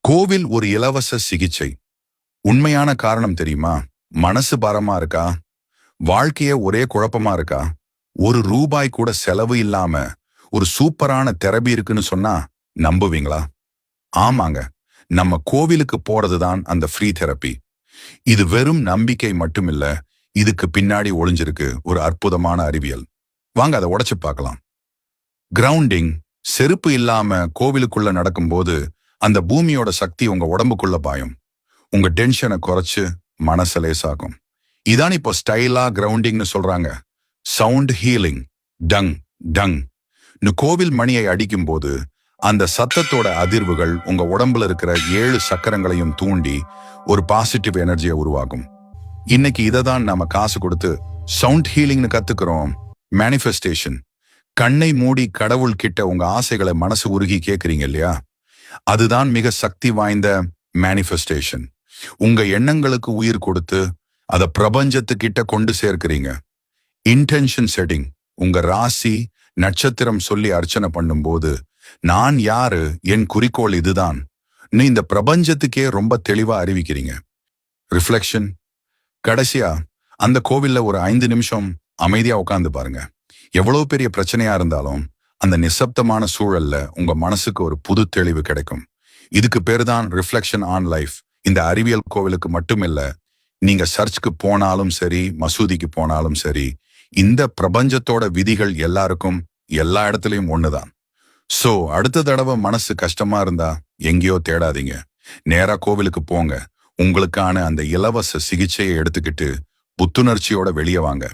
கோவில் ஒரு இலவச சிகிச்சை. உண்மையான காரணம் தெரியுமா? மனசு பாரமா இருக்கா? வாழ்க்கையே ஒரே குழப்பமா இருக்கா? ஒரு ரூபாய் கூட செலவு இல்லாம ஒரு சூப்பரான தெரபி இருக்குன்னு சொன்னா நம்புவீங்களா? ஆமாங்க, நம்ம கோவிலுக்கு போறதுதான் அந்த ஃப்ரீ தெரப்பி. இது வெறும் நம்பிக்கை மட்டுமில்ல, இதுக்கு பின்னாடி ஒளிஞ்சிருக்கு ஒரு அற்புதமான அறிவியல். வாங்க அதை உடைச்சு பார்க்கலாம். கிரவுண்டிங். செருப்பு இல்லாம கோவிலுக்குள்ள நடக்கும்போது அந்த பூமியோட சக்தி உங்க உடம்புக்குள்ள பாயும். உங்க டென்ஷனை குறைச்சு மனச லேசாகும். இதான் இப்போ ஸ்டைலா கிரவுண்டிங்னு சொல்றாங்க. Sound healing. டங் டங் கோவில் மணியை அடிக்கும் போது அந்த சத்தத்தோட அதிர்வுகள் உங்க உடம்புல இருக்கிற 7 சக்கரங்களையும் தூண்டி ஒரு பாசிட்டிவ் எனர்ஜியை உருவாகும். இன்னைக்கு இதை தான் நாம காசு கொடுத்து சவுண்ட் ஹீலிங்னு கத்துக்கிறோம். மேனிஃபெஸ்டேஷன். கண்ணை மூடி கடவுள் கிட்ட உங்க ஆசைகளை மனசு உருகி கேட்கறீங்க இல்லையா? அதுதான் மிக சக்தி வாய்ந்த மேனிஃபெஸ்டேஷன். உங்க எண்ணங்களுக்கு உயிர் கொடுத்து அதை பிரபஞ்சத்துக்கிட்ட கொண்டு சேர்க்கிறீங்க. Intention setting. உங்க ராசி நட்சத்திரம் சொல்லி அர்ச்சனை பண்ணும்போது, நான் யாரு, என் குறிக்கோள் இதுதான் இந்த பிரபஞ்சத்துக்கே ரொம்ப தெளிவா அறிவிக்கிறீங்க. ரிஃப்ளெக்ஷன். கடைசியா அந்த கோவில்ல ஒரு 5 நிமிஷம் அமைதியா உட்கார்ந்து பாருங்க. எவ்வளவு பெரிய பிரச்சனையா இருந்தாலும் அந்த நிசப்தமான சூழல்ல உங்க மனசுக்கு ஒரு புது தெளிவு கிடைக்கும். இதுக்கு பேரு தான் ரிஃப்ளெக்ஷன் ஆன் லைஃப். இந்த அறிவியல் கோவிலுக்கு மட்டுமில்ல, நீங்க சர்ச்சுக்கு போனாலும் சரி, மசூதிக்கு போனாலும் சரி, இந்த பிரபஞ்சத்தோட விதிகள் எல்லாருக்கும் எல்லா இடத்துலயும் ஒண்ணுதான். சோ அடுத்த தடவை மனசு கஷ்டமா இருந்தா எங்கேயோ தேடாதீங்க, நேரா கோவிலுக்கு போங்க. உங்களுக்கான அந்த இலவச சிகிச்சையை எடுத்துக்கிட்டு புத்துணர்ச்சியோட வெளியே வாங்க.